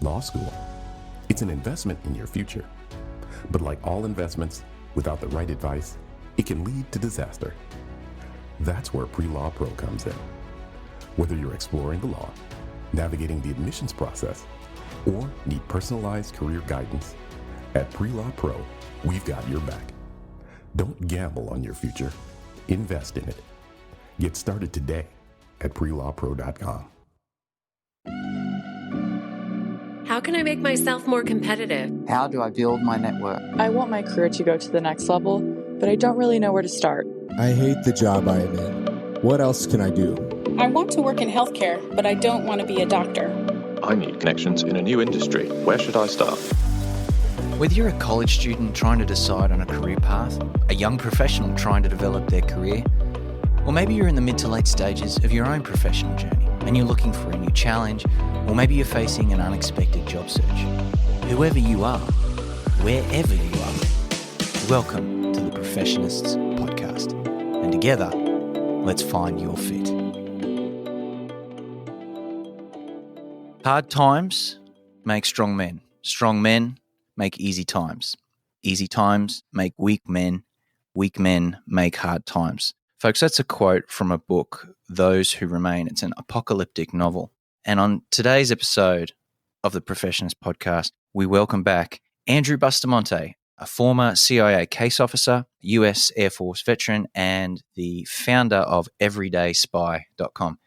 Law school. It's an investment in your future. But like all investments, without the right advice, it can lead to disaster. That's where Pre-Law Pro comes in. Whether you're exploring the law, navigating the admissions process, or need personalized career guidance, at Pre-Law Pro, we've got your back. Don't gamble on your future. Invest in it. Get started today at prelawpro.com. How can I make myself more competitive? How do I build my network? I want my career to go to the next level, but I don't really know where to start. I hate the job I am in. What else can I do? I want to work in healthcare, but I don't want to be a doctor. I need connections in a new industry. Where should I start? Whether you're a college student trying to decide on a career path, a young professional trying to develop their career, or maybe you're in the mid to late stages of your own professional journey and you're looking for a new challenge, or maybe you're facing an unexpected job search. Whoever you are, wherever you are, welcome to the Professionists Podcast. And together, let's find your fit. Hard times make strong men. Strong men make easy times. Easy times make weak men. Weak men make hard times. Folks, that's a quote from a book, Those Who Remain. It's an apocalyptic novel. And on today's episode of the Professionist Podcast, we welcome back Andrew Bustamante, a former CIA case officer, US Air Force veteran, and the founder of EveryDaySpy.com.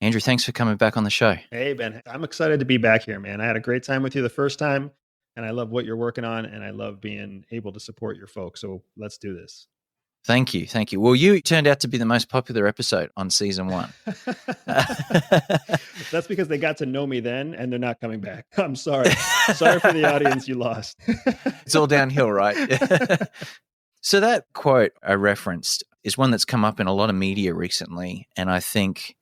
Andrew, thanks for coming back on the show. Hey, Ben. I'm excited to be back here, man. I had a great time with you the first time, and I love what you're working on, and I love being able to support your folks. So let's do this. Thank you. Thank you. Well, you turned out to be the most popular episode on season 1. That's because they got to know me then, and they're not coming back. I'm sorry. Sorry for the audience you lost. It's all downhill, right? So that quote I referenced is one that's come up in a lot of media recently, and I think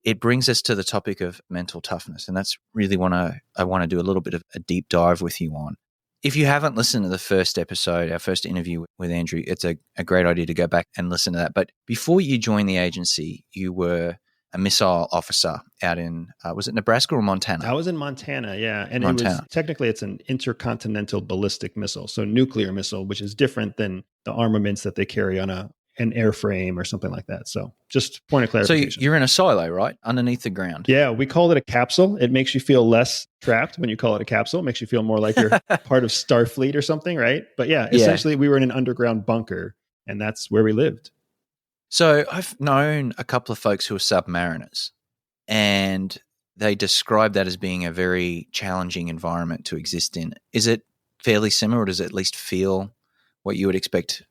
it brings us to the topic of mental toughness, and that's really what I want to do a little bit of a deep dive with you on. If you haven't listened to the first episode, our first interview with Andrew, it's a great idea to go back and listen to that. But before you joined the agency, you were a missile officer out in, was it Nebraska or Montana? I was in Montana, yeah. And Montana. Technically it's an intercontinental ballistic missile, so nuclear missile, which is different than the armaments that they carry on an airframe or something like that. So just point of clarification. So you're in a silo, right? Underneath the ground. Yeah, we call it a capsule. It makes you feel less trapped when you call it a capsule. It makes you feel more like you're part of Starfleet or something, right? But yeah, essentially we were in an underground bunker, and that's where we lived. So I've known a couple of folks who are submariners, and they describe that as being a very challenging environment to exist in. Is it fairly similar, or does it at least feel what you would expect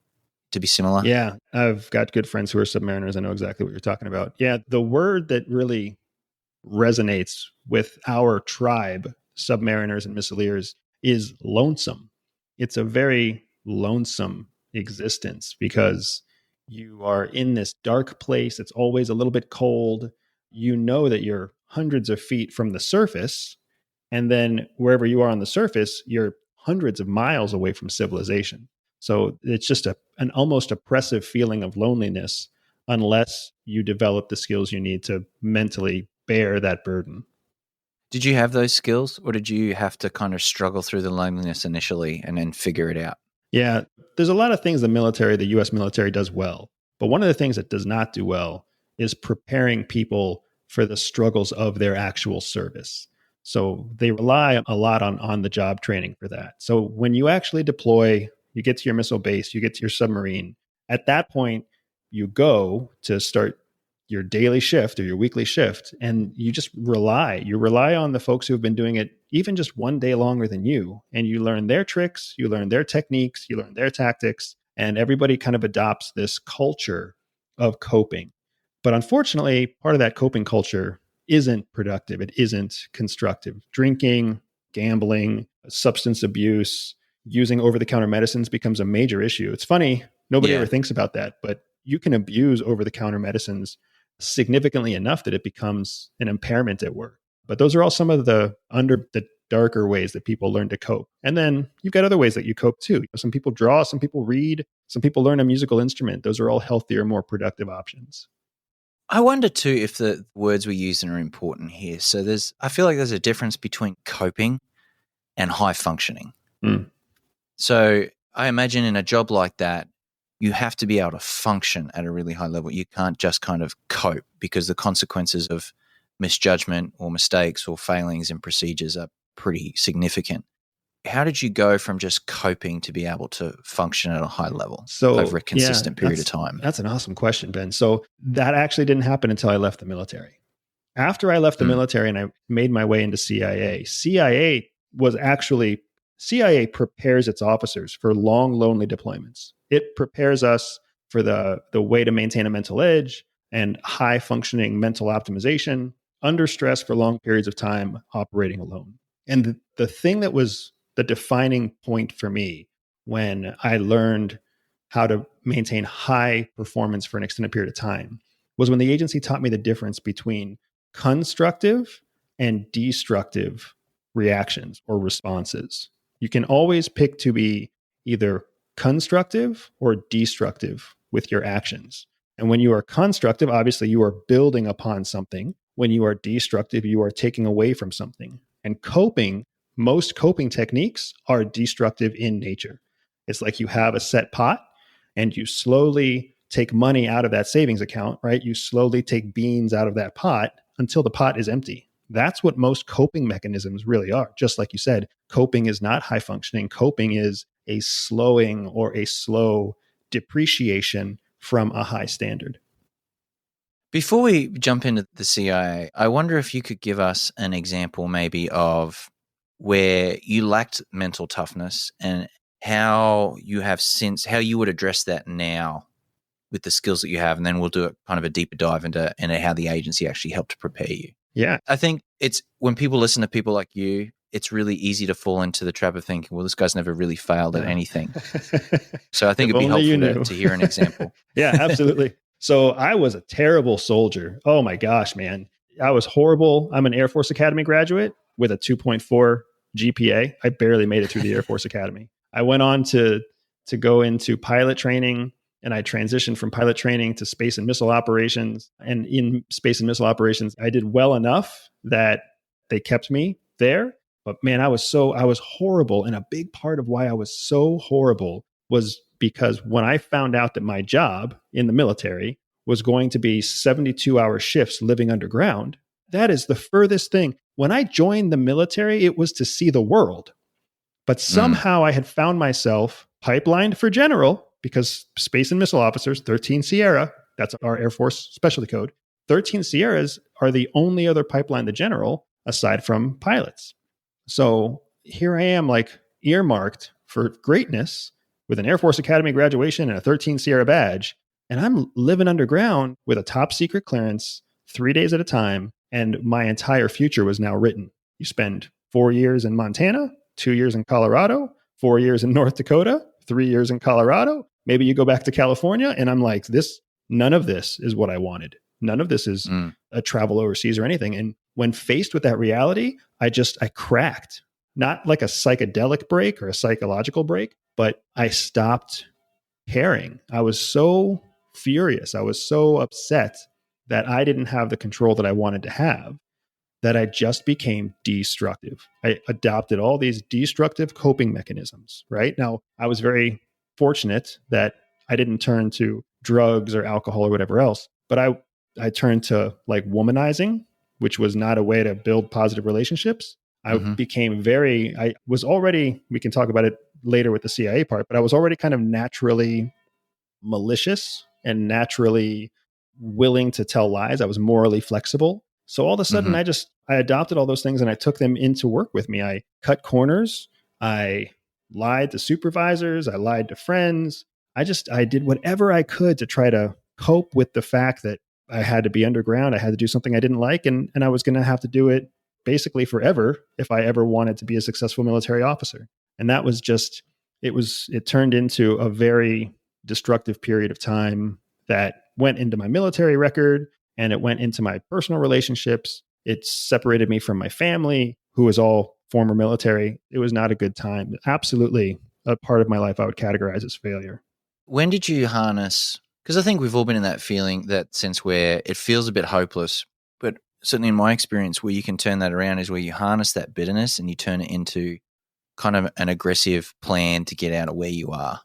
to be similar? Yeah, I've got good friends who are submariners. I know exactly what you're talking about. Yeah, the word that really resonates with our tribe, submariners and missileers, is lonesome. It's a very lonesome existence because you are in this dark place. It's always a little bit cold. You know that you're hundreds of feet from the surface, and then wherever you are on the surface, you're hundreds of miles away from civilization. So it's just an almost oppressive feeling of loneliness unless you develop the skills you need to mentally bear that burden. Did you have those skills, or did you have to kind of struggle through the loneliness initially and then figure it out? Yeah, there's a lot of things the U.S. military does well. But one of the things it does not do well is preparing people for the struggles of their actual service. So they rely a lot on on-the-job training for that. So when you actually deploy, you get to your missile base, you get to your submarine. At that point, you go to start your daily shift or your weekly shift, and you just rely on the folks who have been doing it even just one day longer than you. And you learn their tricks, you learn their techniques, you learn their tactics, and everybody kind of adopts this culture of coping. But unfortunately, part of that coping culture isn't productive. It isn't constructive. Drinking, gambling, substance abuse, using over-the-counter medicines becomes a major issue. It's funny, nobody ever thinks about that, but you can abuse over-the-counter medicines significantly enough that it becomes an impairment at work. But those are all some of the darker ways that people learn to cope. And then you've got other ways that you cope too. Some people draw, some people read, some people learn a musical instrument. Those are all healthier, more productive options. I wonder too if the words we're using are important here. So I feel like there's a difference between coping and high functioning. Mm. So I imagine in a job like that, you have to be able to function at a really high level. You can't just kind of cope, because the consequences of misjudgment or mistakes or failings in procedures are pretty significant. How did you go from just coping to be able to function at a high level over a consistent period of time? That's an awesome question, Ben. So that actually didn't happen until I left the military. After I left the military and I made my way into CIA prepares its officers for long, lonely deployments. It prepares us for the way to maintain a mental edge and high functioning mental optimization under stress for long periods of time operating alone. And the thing that was the defining point for me when I learned how to maintain high performance for an extended period of time was when the agency taught me the difference between constructive and destructive reactions or responses. You can always pick to be either constructive or destructive with your actions. And when you are constructive, obviously you are building upon something. When you are destructive, you are taking away from something. And most coping techniques are destructive in nature. It's like you have a set pot and you slowly take money out of that savings account, right? You slowly take beans out of that pot until the pot is empty. That's what most coping mechanisms really are. Just like you said, coping is not high functioning. Coping is a slowing or a slow depreciation from a high standard. Before we jump into the CIA, I wonder if you could give us an example maybe of where you lacked mental toughness and how you would address that now with the skills that you have. And then we'll do a kind of a deeper dive into how the agency actually helped to prepare you. Yeah. I think it's when people listen to people like you, it's really easy to fall into the trap of thinking, well, this guy's never really failed at anything. So I think it'd be helpful to hear an example. Yeah, absolutely. So I was a terrible soldier. Oh my gosh, man. I was horrible. I'm an Air Force Academy graduate with a 2.4 GPA. I barely made it through the Air Force Academy. I went on to go into pilot training, and I transitioned from pilot training to space and missile operations. And in space and missile operations, I did well enough that they kept me there. But man, I was horrible. And a big part of why I was so horrible was because when I found out that my job in the military was going to be 72-hour shifts living underground, that is the furthest thing. When I joined the military, it was to see the world. But somehow I had found myself pipelined for general, because Space and Missile Officers, 13 Sierra, that's our Air Force specialty code, 13 Sierras are the only other pipeline to general aside from pilots. So here I am, like earmarked for greatness with an Air Force Academy graduation and a 13 Sierra badge. And I'm living underground with a top secret clearance 3 days at a time. And my entire future was now written. You spend 4 years in Montana, 2 years in Colorado, 4 years in North Dakota, 3 years in Colorado. Maybe you go back to California. And I'm like, none of this is what I wanted. None of this is a travel overseas or anything. And when faced with that reality, I cracked. Not like a psychedelic break or a psychological break, but I stopped caring. I was so furious. I was so upset that I didn't have the control that I wanted to have, that I just became destructive. I adopted all these destructive coping mechanisms, right? Now, I was very fortunate that I didn't turn to drugs or alcohol or whatever else, but I turned to like womanizing, which was not a way to build positive relationships. I was already, we can talk about it later with the CIA part, but I was already kind of naturally malicious and naturally willing to tell lies. I was morally flexible. So all of a sudden I adopted all those things and I took them into work with me. I cut corners. I lied to supervisors. I lied to friends. I did whatever I could to try to cope with the fact that I had to be underground. I had to do something I didn't like. And I was going to have to do it basically forever if I ever wanted to be a successful military officer. And that was just, it turned into a very destructive period of time that went into my military record and it went into my personal relationships. It separated me from my family, who was all former military. It was not a good time. Absolutely a part of my life I would categorize as failure. When did you harness Because I think we've all been in that feeling, that sense where it feels a bit hopeless. But certainly in my experience, where you can turn that around is where you harness that bitterness and you turn it into kind of an aggressive plan to get out of where you are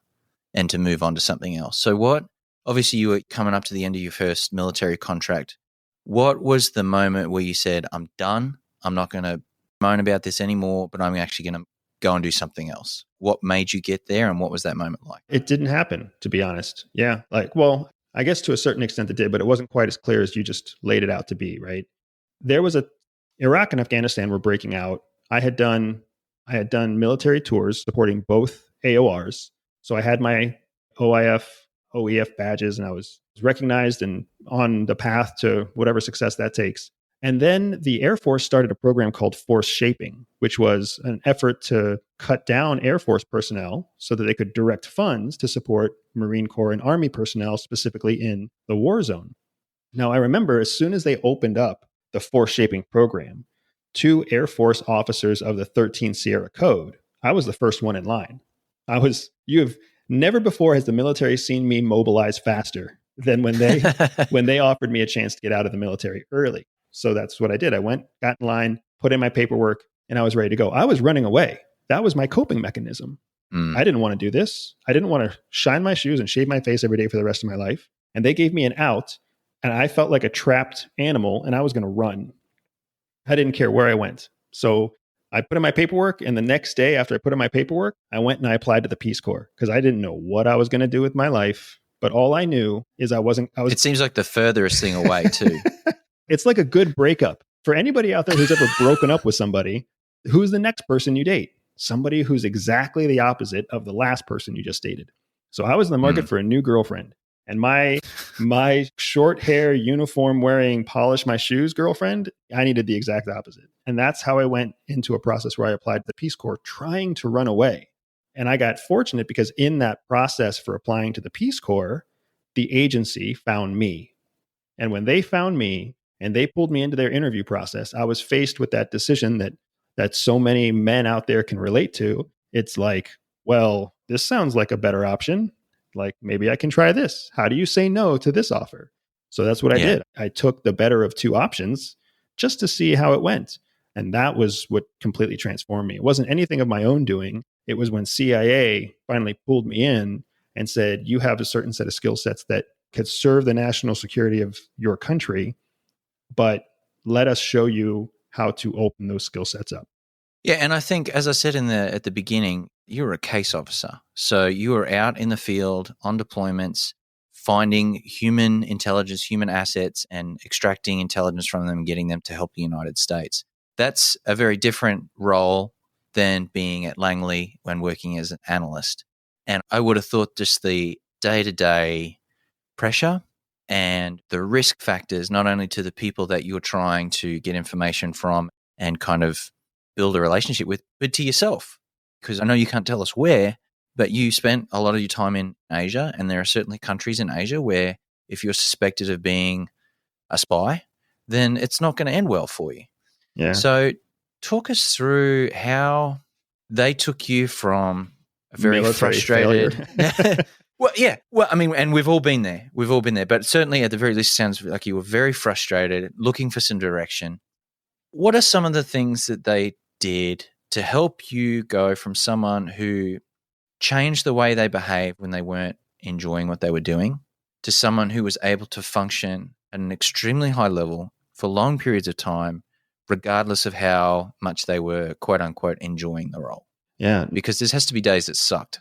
and to move on to something else. So obviously you were coming up to the end of your first military contract. What was the moment where you said, I'm done, I'm not going to moan about this anymore, but I'm actually going to go and do something else? What made you get there, and what was that moment like? It didn't happen, to be honest. Yeah. Well, I guess to a certain extent it did, but it wasn't quite as clear as you just laid it out to be, right? There was Iraq and Afghanistan were breaking out. I had done military tours supporting both AORs. So I had my OIF, OEF badges, and I was recognized and on the path to whatever success that takes. And then the Air Force started a program called Force Shaping, which was an effort to cut down Air Force personnel so that they could direct funds to support Marine Corps and Army personnel, specifically in the war zone. Now, I remember as soon as they opened up the Force Shaping program, 2 Air Force officers of the 13th Sierra Code, I was the first one in line. Never before has the military seen me mobilize faster than when they offered me a chance to get out of the military early. So that's what I did. I went, got in line, put in my paperwork, and I was ready to go. I was running away. That was my coping mechanism. I didn't want to do this. I didn't want to shine my shoes and shave my face every day for the rest of my life. And they gave me an out, and I felt like a trapped animal, and I was going to run. I didn't care where I went. So I put in my paperwork, and the next day after I put in my paperwork, I went and I applied to the Peace Corps because I didn't know what I was going to do with my life. But all I knew is It seems like the furthest thing away too. It's like a good breakup. For anybody out there who's ever broken up with somebody, who's the next person you date? Somebody who's exactly the opposite of the last person you just dated. So I was in the market for a new girlfriend. And my short hair, uniform wearing, polish my shoes girlfriend, I needed the exact opposite. And that's how I went into a process where I applied to the Peace Corps trying to run away. And I got fortunate because in that process for applying to the Peace Corps, the agency found me. And when they found me and they pulled me into their interview process, I was faced with that decision that so many men out there can relate to. It's like, well, this sounds like a better option. Like, maybe I can try this. How do you say no to this offer? So that's what I did. I took the better of 2 options just to see how it went. And that was what completely transformed me. It wasn't anything of my own doing. It was when CIA finally pulled me in and said, you have a certain set of skill sets that could serve the national security of your country, but let us show you how to open those skill sets up. Yeah, and I think, as I said at the beginning, you were a case officer. So you were out in the field on deployments, finding human intelligence, human assets, and extracting intelligence from them and getting them to help the United States. That's a very different role than being at Langley when working as an analyst. And I would have thought just the day-to-day pressure and the risk factors, not only to the people that you're trying to get information from and kind of build a relationship with, but to yourself. Because I know you can't tell us where, but you spent a lot of your time in Asia, and there are certainly countries in Asia where if you're suspected of being a spy, then it's not going to end well for you. Yeah. So talk us through how they took you from a very Military frustrated failure. Well, yeah. Well, I mean, and we've all been there. But certainly at the very least, it sounds like you were very frustrated, looking for some direction. What are some of the things that they did to help you go from someone who changed the way they behaved when they weren't enjoying what they were doing to someone who was able to function at an extremely high level for long periods of time, regardless of how much they were, quote unquote, enjoying the role? Yeah. Because there has to be days that sucked.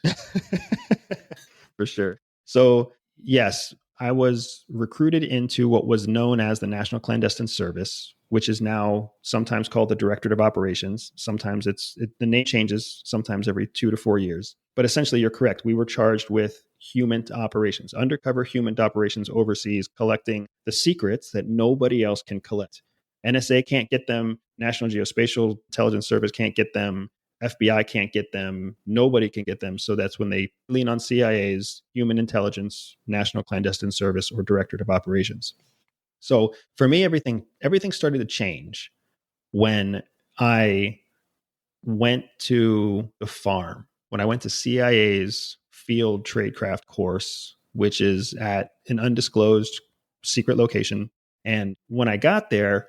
For sure. So, yes, I was recruited into what was known as the National Clandestine Service, which is now sometimes called the Directorate of Operations. Sometimes the name changes, sometimes every 2 to 4 years. But essentially, you're correct. We were charged with human operations, undercover human operations overseas, collecting the secrets that nobody else can collect. NSA can't get them. National Geospatial Intelligence Service can't get them. FBI can't get them. Nobody can get them. So that's when they lean on CIA's Human Intelligence, National Clandestine Service, or Directorate of Operations. So for me, everything started to change when I went to the farm, when I went to CIA's field tradecraft course which is at an undisclosed secret location. And when I got there,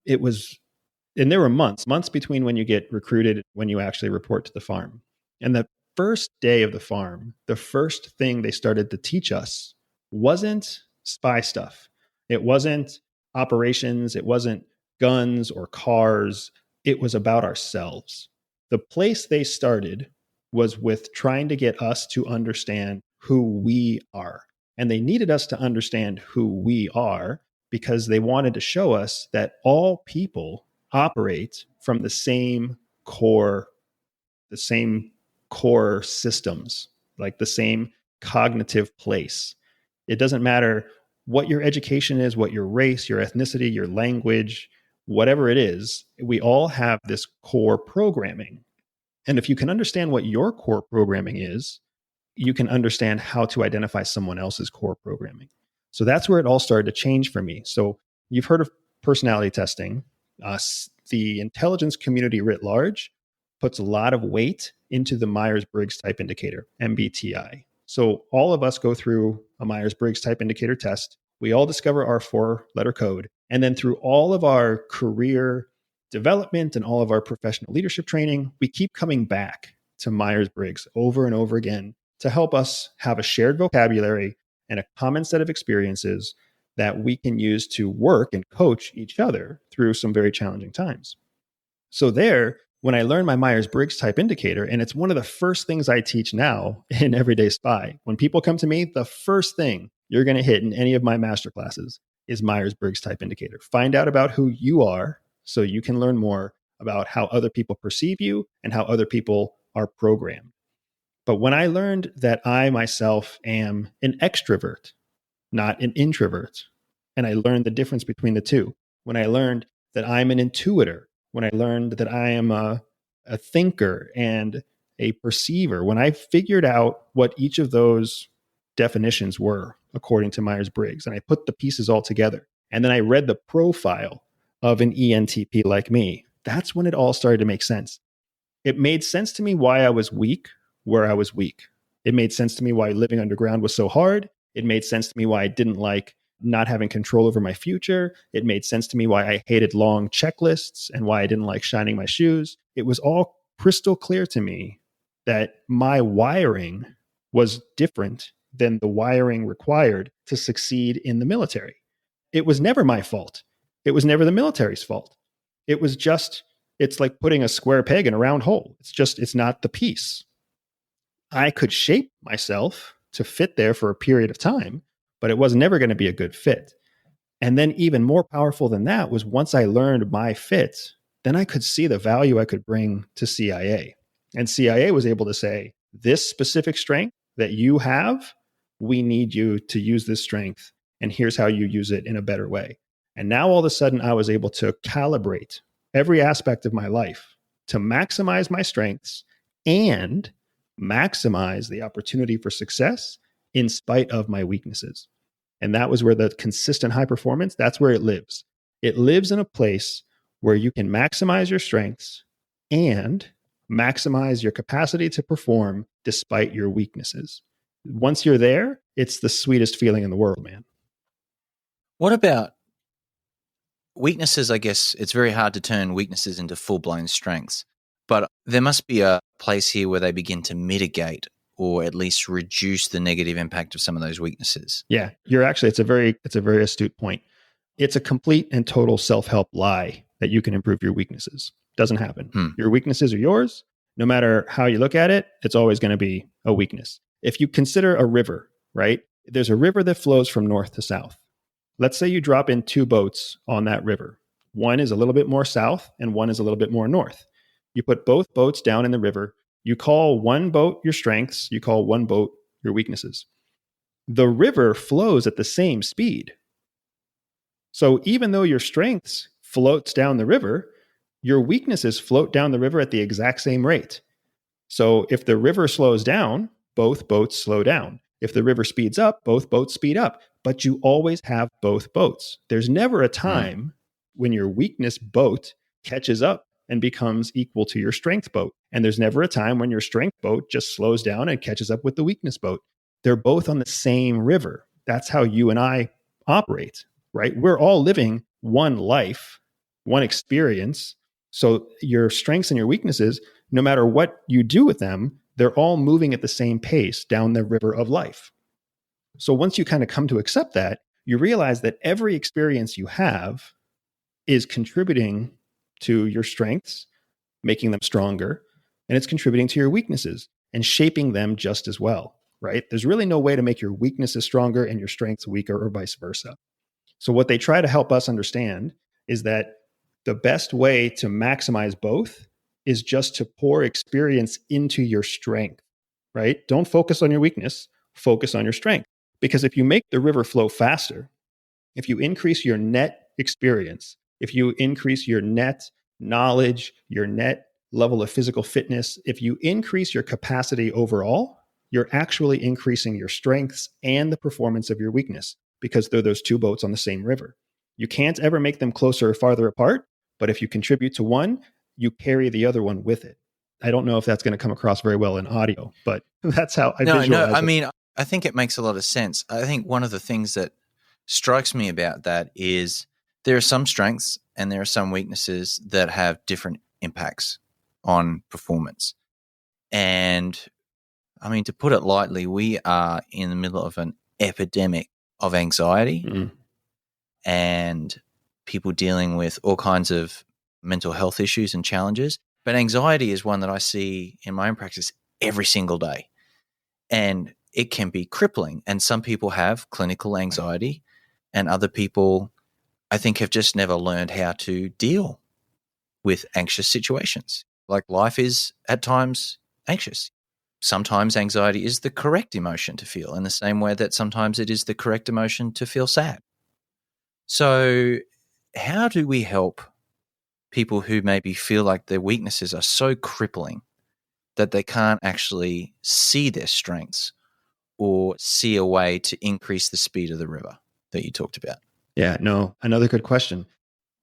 and there were months between when you get recruited and when you actually report to the farm. And the first day of the farm, the first thing they started to teach us wasn't spy stuff. It wasn't operations. It wasn't guns or cars. It was about ourselves. The place they started was with trying to get us to understand who we are. And they needed us to understand who we are because they wanted to show us that all people operate from the same core systems, like the same cognitive place. It doesn't matter what your education is, what your race, your ethnicity, your language, whatever it is, we all have this core programming. And if you can understand what your core programming is, you can understand how to identify someone else's core programming. So that's where it all started to change for me. So you've heard of personality testing. The intelligence community writ large puts a lot of weight into the Myers-Briggs type indicator, MBTI. So all of us go through a Myers-Briggs type indicator test. We all discover our 4-letter code. And then through all of our career development and all of our professional leadership training, we keep coming back to Myers-Briggs over and over again to help us have a shared vocabulary and a common set of experiences that we can use to work and coach each other through some very challenging times. So there, when I learned my Myers-Briggs type indicator, and it's one of the first things I teach now in Everyday Spy, when people come to me, the first thing you're going to hit in any of my masterclasses is Myers-Briggs type indicator. Find out about who you are so you can learn more about how other people perceive you and how other people are programmed. But when I learned that I myself am an extrovert, not an introvert, and I learned the difference between the two, when I learned that I'm an intuitor, when I learned that I am a thinker and a perceiver, when I figured out what each of those definitions were according to Myers-Briggs, and I put the pieces all together, and then I read the profile of an ENTP like me, that's when it all started to make sense. It made sense to me why I was weak where I was weak. It made sense to me why living underground was so hard. It made sense to me why I didn't like not having control over my future. It made sense to me why I hated long checklists and why I didn't like shining my shoes. It was all crystal clear to me that my wiring was different than the wiring required to succeed in the military. It was never my fault. It was never the military's fault. It was just, it's like putting a square peg in a round hole. It's not the piece. I could shape myself to fit there for a period of time, but it was never going to be a good fit. And then even more powerful than that was once I learned my fit, then I could see the value I could bring to CIA. And CIA was able to say, this specific strength that you have, we need you to use this strength. And here's how you use it in a better way. And now all of a sudden I was able to calibrate every aspect of my life to maximize my strengths and maximize the opportunity for success in spite of my weaknesses. And that was where the consistent high performance, that's where it lives. It lives in a place where you can maximize your strengths and maximize your capacity to perform despite your weaknesses. Once you're there, it's the sweetest feeling in the world, man. What about weaknesses? I guess it's very hard to turn weaknesses into full-blown strengths, but there must be a place here where they begin to mitigate or at least reduce the negative impact of some of those weaknesses. Yeah, it's a very astute point. It's a complete and total self-help lie that you can improve your weaknesses. Doesn't happen. Your weaknesses are yours. No matter how you look at it, it's always going to be a weakness. If you consider a river, right? There's a river that flows from north to south. Let's say you drop in 2 boats on that river. One is a little bit more south and one is a little bit more north. You put both boats down in the river. You call one boat your strengths. You call one boat your weaknesses. The river flows at the same speed. So even though your strengths floats down the river, your weaknesses float down the river at the exact same rate. So if the river slows down, both boats slow down. If the river speeds up, both boats speed up. But you always have both boats. There's never a time when your weakness boat catches up and becomes equal to your strength boat. And there's never a time when your strength boat just slows down and catches up with the weakness boat. they're both on the same river. That's how you and I operate, right? We're all living one life, one experience. So your strengths and your weaknesses, no matter what you do with them, they're all moving at the same pace down the river of life. So once you kind of come to accept that, you realize that every experience you have is contributing to your strengths, making them stronger, and it's contributing to your weaknesses and shaping them just as well, right? There's really no way to make your weaknesses stronger and your strengths weaker or vice versa. So what they try to help us understand is that the best way to maximize both is just to pour experience into your strength, right? Don't focus on your weakness, focus on your strength. Because if you make the river flow faster, if you increase your net experience, if you increase your net knowledge, your net level of physical fitness, if you increase your capacity overall, you're actually increasing your strengths and the performance of your weakness because they're those two boats on the same river. You can't ever make them closer or farther apart, but if you contribute to one, you carry the other one with it. I don't know if that's going to come across very well in audio, but that's how I visualize it. I mean, I think it makes a lot of sense. I think one of the things that strikes me about that is there are some strengths and there are some weaknesses that have different impacts on performance. And I mean, to put it lightly, we are in the middle of an epidemic of anxiety and people dealing with all kinds of mental health issues and challenges. But anxiety is one that I see in my own practice every single day. And it can be crippling. And some people have clinical anxiety and other people, I think, have just never learned how to deal with anxious situations. Like life is at times anxious. Sometimes anxiety is the correct emotion to feel in the same way that sometimes it is the correct emotion to feel sad. So how do we help people who maybe feel like their weaknesses are so crippling that they can't actually see their strengths or see a way to increase the speed of the river that you talked about? Yeah, no, another good question.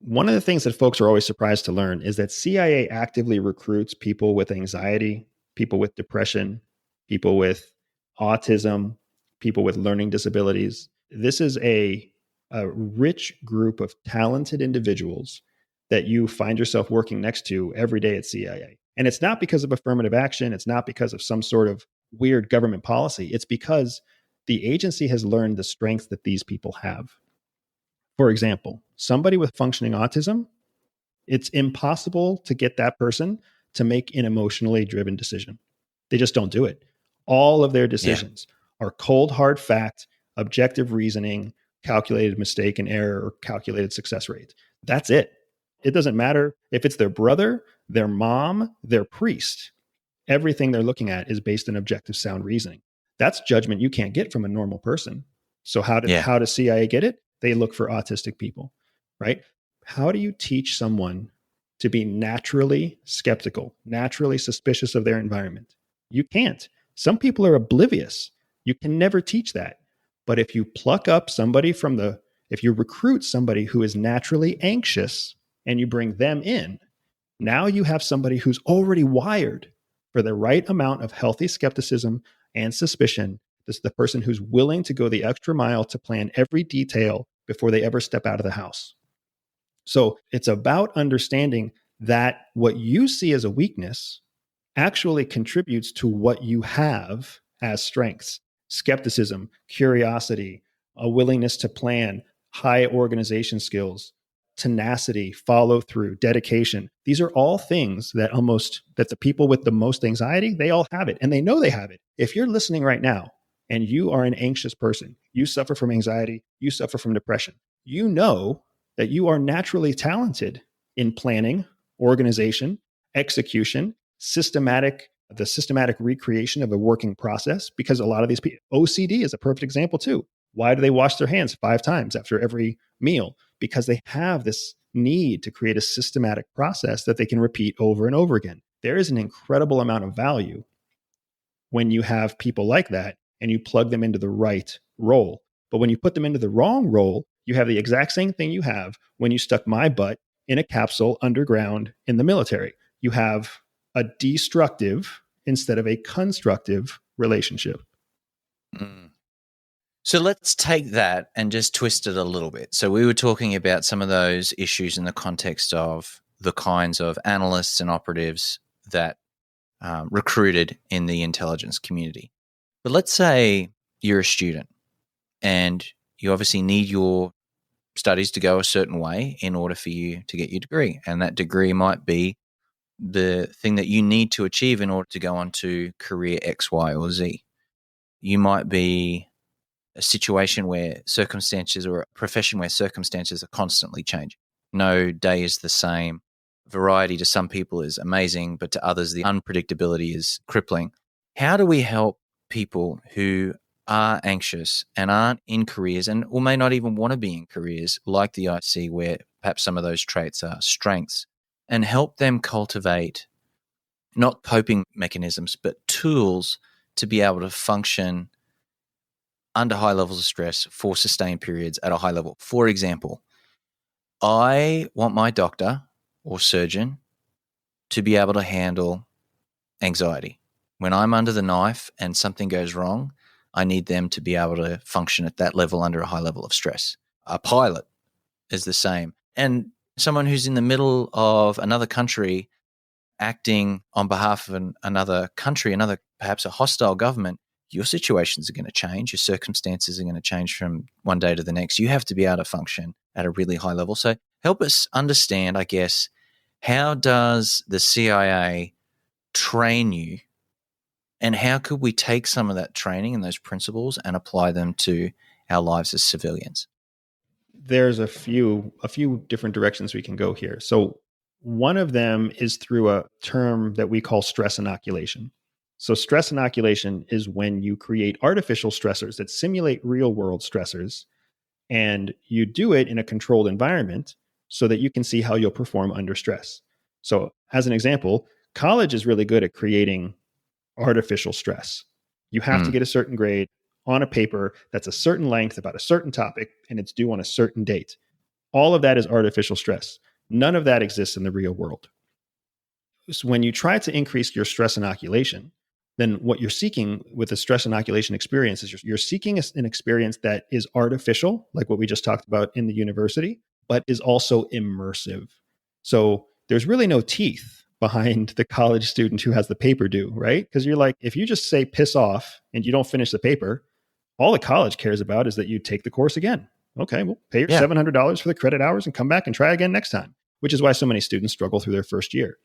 One of the things that folks are always surprised to learn is that CIA actively recruits people with anxiety, people with depression, people with autism, people with learning disabilities. This is a rich group of talented individuals that you find yourself working next to every day at CIA. And it's not because of affirmative action. It's not because of some sort of weird government policy. It's because the agency has learned the strengths that these people have. For example, somebody with functioning autism, it's impossible to get that person to make an emotionally driven decision. They just don't do it. All of their decisions are cold, hard fact, objective reasoning, calculated mistake and error, or calculated success rate. That's it. It doesn't matter if it's their brother, their mom, their priest. Everything they're looking at is based on objective sound reasoning. That's judgment you can't get from a normal person. So how does CIA get it? They look for autistic people, right? How do you teach someone to be naturally skeptical, naturally suspicious of their environment? You can't. Some people are oblivious. You can never teach that. But if you pluck up somebody if you recruit somebody who is naturally anxious and you bring them in, now you have somebody who's already wired for the right amount of healthy skepticism and suspicion. This is the person who's willing to go the extra mile to plan every detail before they ever step out of the house. So it's about understanding that what you see as a weakness actually contributes to what you have as strengths: skepticism, curiosity, a willingness to plan, high organization skills, tenacity, follow through, dedication. These are all things that the people with the most anxiety, they all have it, and they know they have it. If you're listening right now and you are an anxious person, you suffer from anxiety, you suffer from depression, you know that you are naturally talented in planning, organization, execution, the systematic recreation of a working process, because a lot of these people, OCD is a perfect example too. Why do they wash their hands 5 times after every meal? Because they have this need to create a systematic process that they can repeat over and over again. There is an incredible amount of value when you have people like that and you plug them into the right role. But when you put them into the wrong role, you have the exact same thing you have when you stuck my butt in a capsule underground in the military. You have a destructive instead of a constructive relationship. Mm. So let's take that and just twist it a little bit. So we were talking about some of those issues in the context of the kinds of analysts and operatives that recruited in the intelligence community. But let's say you're a student and you obviously need your studies to go a certain way in order for you to get your degree. And that degree might be the thing that you need to achieve in order to go on to career X, Y, or Z. You might be a situation where circumstances or a profession where circumstances are constantly changing. No day is the same. Variety to some people is amazing, but to others, the unpredictability is crippling. How do we help people who are anxious and aren't in careers and or may not even want to be in careers like the IC where perhaps some of those traits are strengths and help them cultivate not coping mechanisms, but tools to be able to function under high levels of stress for sustained periods at a high level? For example, I want my doctor or surgeon to be able to handle anxiety. When I'm under the knife and something goes wrong, I need them to be able to function at that level under a high level of stress. A pilot is the same. And someone who's in the middle of another country acting on behalf of another country, another perhaps a hostile government, your situations are going to change. Your circumstances are going to change from one day to the next. You have to be able to function at a really high level. So help us understand, I guess, how does the CIA train you, and how could we take some of that training and those principles and apply them to our lives as civilians? There's a few different directions we can go here. So one of them is through a term that we call stress inoculation. So stress inoculation is when you create artificial stressors that simulate real world stressors, and you do it in a controlled environment so that you can see how you'll perform under stress. So as an example, college is really good at creating artificial stress. You have to get a certain grade on a paper that's a certain length about a certain topic, and it's due on a certain date. All of that is artificial stress. None of that exists in the real world. So when you try to increase your stress inoculation, then what you're seeking with the stress inoculation experience is you're seeking an experience that is artificial, like what we just talked about in the university, but is also immersive. So there's really no teeth behind the college student who has the paper due, right? Because you're like, if you just say piss off and you don't finish the paper, all the college cares about is that you take the course again. Okay, well, pay your $700 for the credit hours and come back and try again next time, which is why so many students struggle through their first year.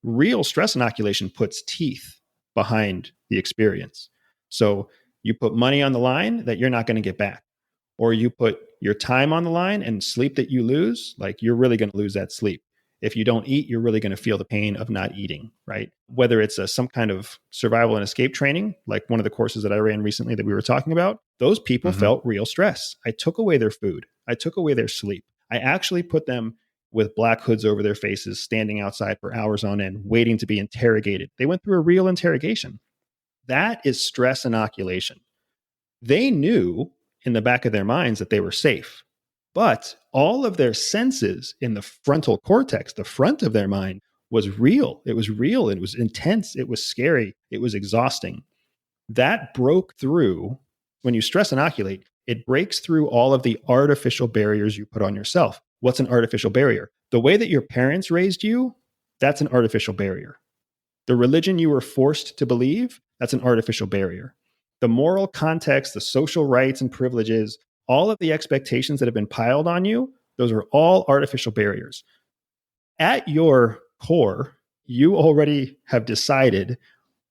Real stress inoculation puts teeth behind the experience. So you put money on the line that you're not going to get back, or you put your time on the line and sleep that you lose, like you're really going to lose that sleep. If you don't eat, you're really going to feel the pain of not eating, right? Whether it's some kind of survival and escape training, like one of the courses that I ran recently that we were talking about, those people felt real stress. I took away their food. I took away their sleep. I actually put them with black hoods over their faces, standing outside for hours on end, waiting to be interrogated. They went through a real interrogation. That is stress inoculation. They knew in the back of their minds that they were safe, but all of their senses in the frontal cortex, the front of their mind, was real. It was real. It was intense. It was scary. It was exhausting. That broke through. When you stress inoculate, it breaks through all of the artificial barriers you put on yourself. What's an artificial barrier? The way that your parents raised you, that's an artificial barrier. The religion you were forced to believe, that's an artificial barrier. The moral context, the social rights and privileges, all of the expectations that have been piled on you, those are all artificial barriers. At your core, you already have decided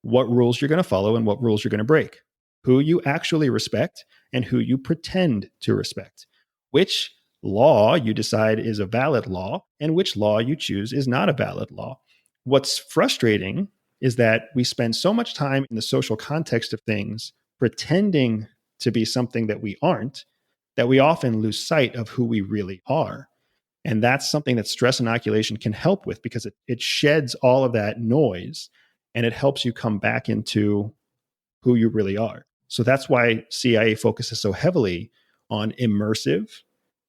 what rules you're going to follow and what rules you're going to break, who you actually respect and who you pretend to respect, which law you decide is a valid law and which law you choose is not a valid law. What's frustrating is that we spend so much time in the social context of things pretending to be something that we aren't, that we often lose sight of who we really are. And that's something that stress inoculation can help with, because it sheds all of that noise and it helps you come back into who you really are. So that's why CIA focuses so heavily on immersive,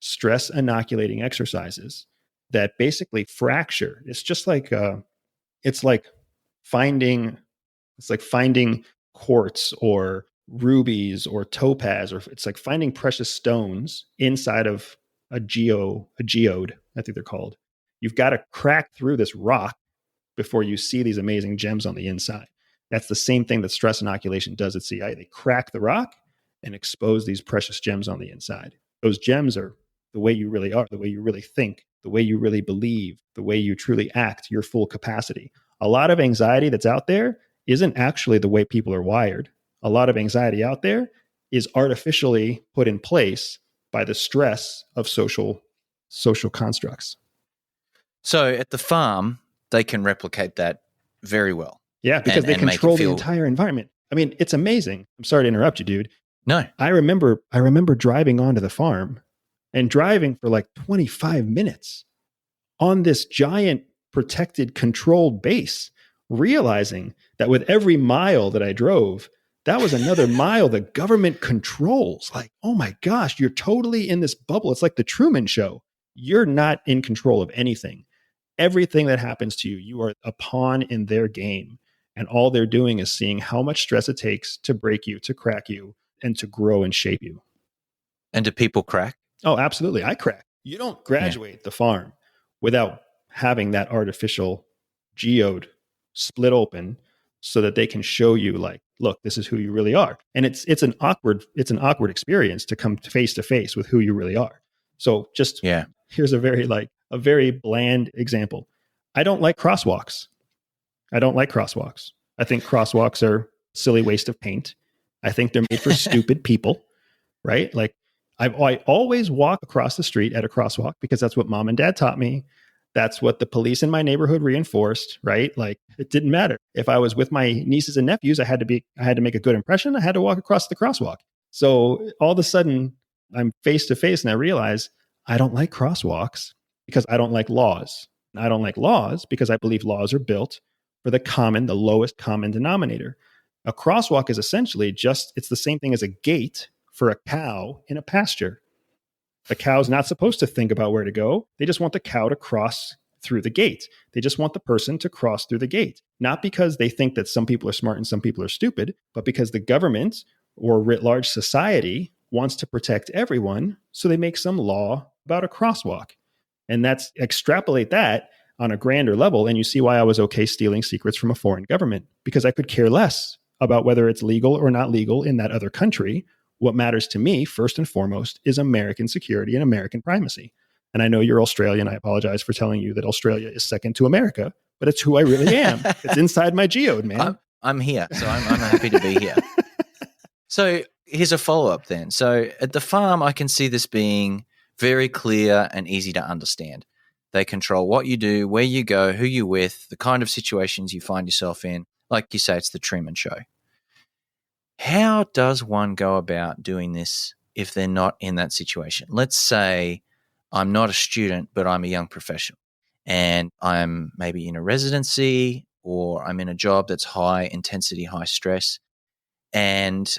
stress inoculating exercises that basically fracture. It's just like it's like finding quartz or rubies or topaz, or it's like finding precious stones inside of a geode, I think they're called. You've got to crack through this rock before you see these amazing gems on the inside. That's the same thing that stress inoculation does at CIA. They crack the rock and expose these precious gems on the inside. Those gems are the way you really are, the way you really think, the way you really believe, the way you truly act, your full capacity. A lot of anxiety that's out there isn't actually the way people are wired. A lot of anxiety out there is artificially put in place by the stress of social constructs. So at the farm, they can replicate that very well. Yeah, because they control the entire environment. I mean, it's amazing. I'm sorry to interrupt you, dude. No. I remember driving onto the farm and driving for like 25 minutes on this giant protected controlled base, realizing that with every mile that I drove, that was another mile the government controls. Like, oh my gosh, you're totally in this bubble. It's like the Truman Show. You're not in control of anything. Everything that happens to you, you are a pawn in their game. And all they're doing is seeing how much stress it takes to break you, to crack you, and to grow and shape you. And do people crack? Oh, absolutely. I crack. You don't graduate the farm without having that artificial geode split open so that they can show you, like, look, this is who you really are. And it's an awkward experience to come face to face with who you really are. So just here's a very bland example. I don't like crosswalks. I think crosswalks are a silly waste of paint. I think they're made for stupid people, right? Like I always walk across the street at a crosswalk because that's what mom and dad taught me. That's what the police in my neighborhood reinforced, right? Like it didn't matter. If I was with my nieces and nephews, I had to make a good impression. I had to walk across the crosswalk. So all of a sudden I'm face to face and I realize I don't like crosswalks because I don't like laws. I don't like laws because I believe laws are built for the lowest common denominator. A crosswalk is essentially it's the same thing as a gate for a cow in a pasture. The cow's not supposed to think about where to go. They just want the cow to cross through the gate. They just want the person to cross through the gate. Not because they think that some people are smart and some people are stupid, but because the government or writ large society wants to protect everyone. So they make some law about a crosswalk. And extrapolate that on a grander level. And you see why I was okay stealing secrets from a foreign government, because I could care less about whether it's legal or not legal in that other country. What matters to me, first and foremost, is American security and American primacy. And I know you're Australian. I apologize for telling you that Australia is second to America, but it's who I really am. It's inside my geode, man. I'm here, so I'm happy to be here. So here's a follow-up then. So at the farm, I can see this being very clear and easy to understand. They control what you do, where you go, who you're with, the kind of situations you find yourself in. Like you say, it's the Truman Show. How does one go about doing this if they're not in that situation? Let's say I'm not a student, but I'm a young professional and I'm maybe in a residency or I'm in a job that's high intensity, high stress, and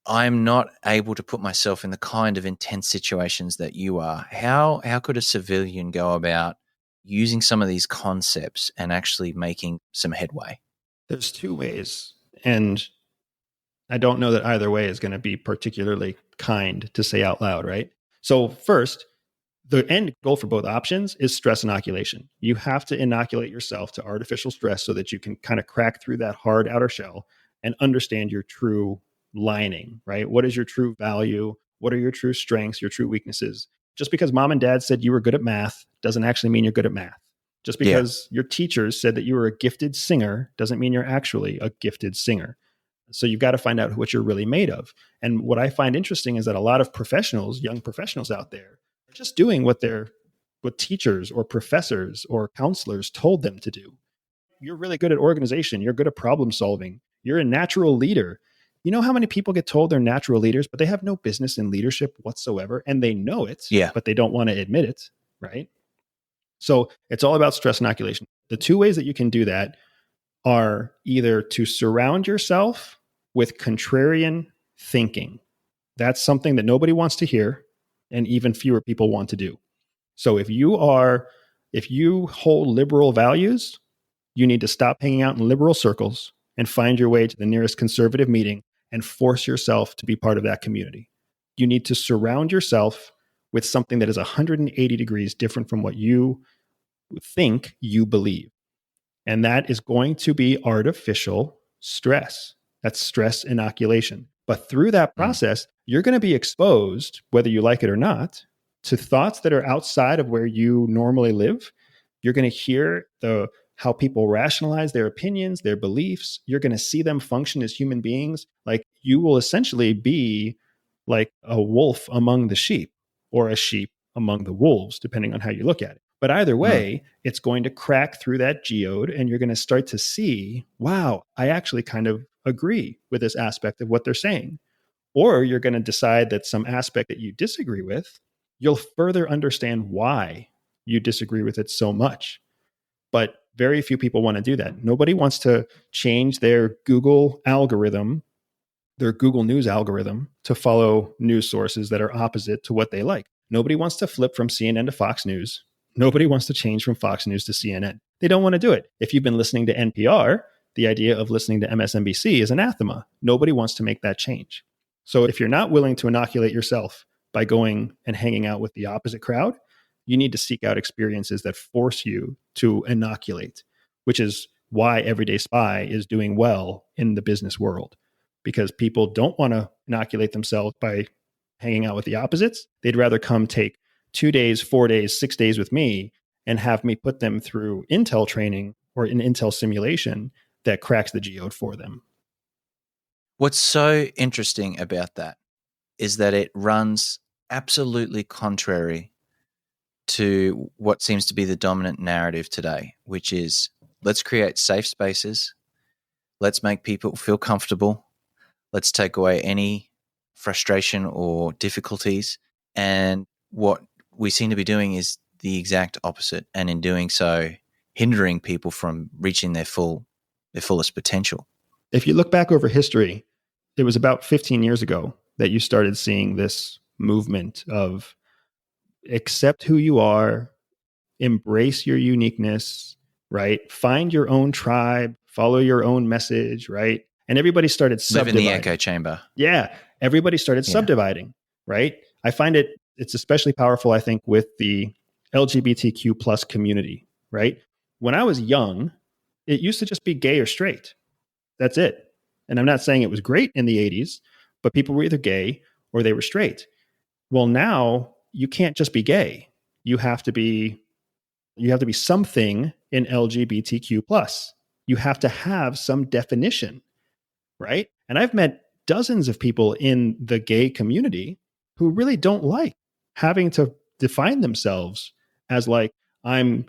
I'm not able to put myself in the kind of intense situations that you are. How could a civilian go about using some of these concepts and actually making some headway? There's two ways, and I don't know that either way is going to be particularly kind to say out loud, right? So first, the end goal for both options is stress inoculation. You have to inoculate yourself to artificial stress so that you can kind of crack through that hard outer shell and understand your true lining, right? What is your true value? What are your true strengths, your true weaknesses? Just because mom and dad said you were good at math doesn't actually mean you're good at math. Just because your teachers said that you were a gifted singer doesn't mean you're actually a gifted singer. So you've got to find out what you're really made of. And what I find interesting is that a lot of professionals, young professionals out there, are just doing what teachers or professors or counselors told them to do. You're really good at organization. You're good at problem solving. You're a natural leader. You know how many people get told they're natural leaders, but they have no business in leadership whatsoever, and they know it, but they don't want to admit it, right? So it's all about stress inoculation. The two ways that you can do that are either to surround yourself with contrarian thinking. That's something that nobody wants to hear, and even fewer people want to do. So if you hold liberal values, you need to stop hanging out in liberal circles and find your way to the nearest conservative meeting and force yourself to be part of that community. You need to surround yourself with something that is 180 degrees different from what you think you believe. And that is going to be artificial stress. That's stress inoculation. But through that process, you're going to be exposed, whether you like it or not, to thoughts that are outside of where you normally live. You're going to hear how people rationalize their opinions, their beliefs. You're going to see them function as human beings. Like, you will essentially be like a wolf among the sheep, or a sheep among the wolves, depending on how you look at it. But either way, it's going to crack through that geode, and you're going to start to see, wow, I actually kind of agree with this aspect of what they're saying. Or you're going to decide that some aspect that you disagree with, you'll further understand why you disagree with it so much. But very few people want to do that. Nobody wants to change their Google algorithm, their Google News algorithm, to follow news sources that are opposite to what they like. Nobody wants to flip from CNN to Fox News. Nobody wants to change from Fox News to CNN. They don't want to do it. If you've been listening to NPR, the idea of listening to MSNBC is anathema. Nobody wants to make that change. So if you're not willing to inoculate yourself by going and hanging out with the opposite crowd, you need to seek out experiences that force you to inoculate, which is why Everyday Spy is doing well in the business world, because people don't want to inoculate themselves by hanging out with the opposites. They'd rather come take 2 days, 4 days, 6 days with me and have me put them through Intel training or an Intel simulation that cracks the geode for them. What's so interesting about that is that it runs absolutely contrary to what seems to be the dominant narrative today, which is, let's create safe spaces, let's make people feel comfortable, let's take away any frustration or difficulties. And what we seem to be doing is the exact opposite, and in doing so, hindering people from reaching their fullest potential. If you look back over history, it was about 15 years ago that you started seeing this movement of accept who you are, embrace your uniqueness, right? Find your own tribe, follow your own message, right? And everybody started subdividing. Live in the echo chamber. Yeah. Everybody started subdividing, right? I find it's especially powerful, I think, with the LGBTQ plus community, right? When I was young, it used to just be gay or straight. That's it. And I'm not saying it was great in the 80s, but people were either gay or they were straight. Well, now you can't just be gay. You have to be something in LGBTQ plus. You have to have some definition, right? And I've met dozens of people in the gay community who really don't like having to define themselves as like, I'm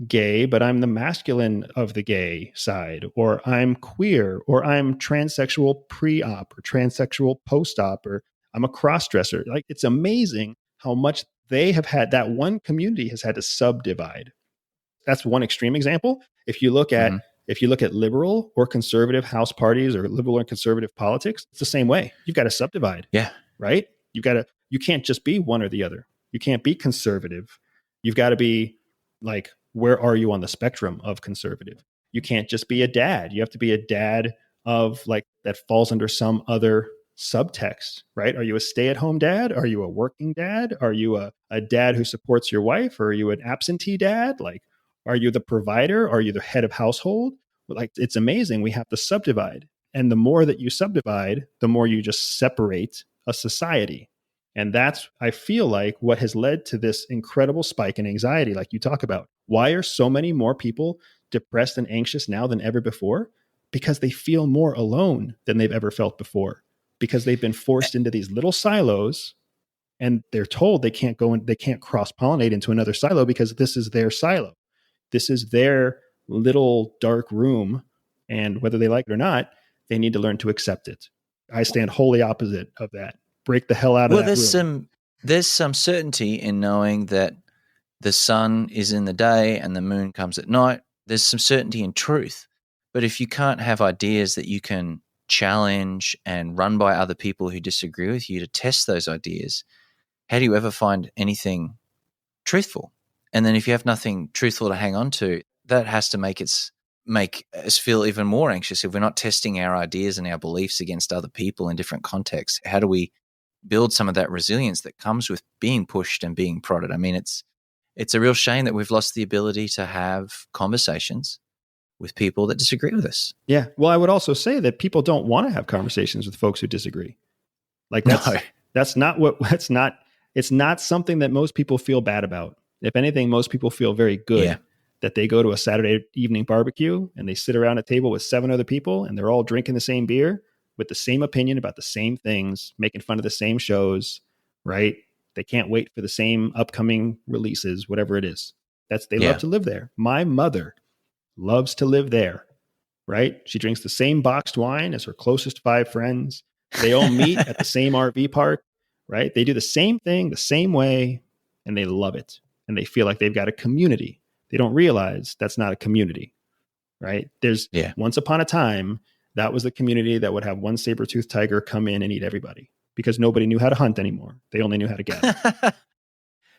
gay, but I'm the masculine of the gay side, or I'm queer, or I'm transsexual pre-op, or transsexual post-op, or I'm a cross-dresser. Like, it's amazing how much they have had, that one community has had to subdivide. That's one extreme example. If you look at liberal or conservative house parties, or liberal and conservative politics, it's the same way. You've got to subdivide. Yeah. Right? You can't just be one or the other. You can't be conservative. You've got to be like, where are you on the spectrum of conservative? You can't just be a dad. You have to be a dad of like, that falls under some other subtext, right? Are you a stay-at-home dad? Are you a working dad? Are you a dad who supports your wife? Or are you an absentee dad? Like, are you the provider? Are you the head of household? Like, it's amazing. We have to subdivide. And the more that you subdivide, the more you just separate a society. And that's, I feel like, what has led to this incredible spike in anxiety, like you talk about. Why are so many more people depressed and anxious now than ever before? Because they feel more alone than they've ever felt before. Because they've been forced into these little silos, and they're told they can't go and they can't cross-pollinate into another silo because this is their silo. This is their little dark room. And whether they like it or not, they need to learn to accept it. I stand wholly opposite of that. Break the hell out of that room. There's some certainty in knowing that the sun is in the day and the moon comes at night. There's some certainty in truth. But if you can't have ideas that you can challenge and run by other people who disagree with you to test those ideas, how do you ever find anything truthful? And then if you have nothing truthful to hang on to, that has to make its make us feel even more anxious if we're not testing our ideas and our beliefs against other people in different contexts? How do we build some of that resilience that comes with being pushed and being prodded? I mean, it's a real shame that we've lost the ability to have conversations with people that disagree with us. Yeah. Well, I would also say that people don't want to have conversations with folks who disagree. Like it's not something that most people feel bad about. If anything, most people feel very good that they go to a Saturday evening barbecue and they sit around a table with 7 other people and they're all drinking the same beer with the same opinion about the same things, making fun of the same shows, right? They can't wait for the same upcoming releases, whatever it is. They love to live there. My mother loves to live there, right? She drinks the same boxed wine as her closest 5 friends. They all meet at the same RV park, right? They do the same thing the same way, and they love it. And they feel like they've got a community. They don't realize that's not a community, right? Once upon a time, that was the community that would have one saber-toothed tiger come in and eat everybody because nobody knew how to hunt anymore. They only knew how to gather.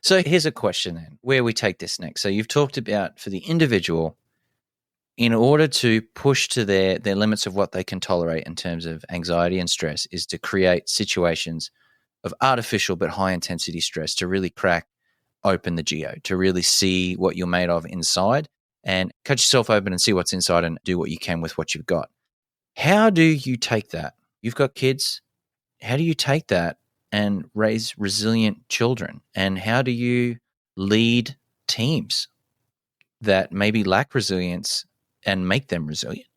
So here's a question then, where we take this next. So you've talked about for the individual, in order to push to their limits of what they can tolerate in terms of anxiety and stress, is to create situations of artificial but high intensity stress to really crack open the geo, to really see what you're made of inside and cut yourself open and see what's inside and do what you can with what you've got. How do you take that? You've got kids. How do you take that and raise resilient children? And how do you lead teams that maybe lack resilience and make them resilient?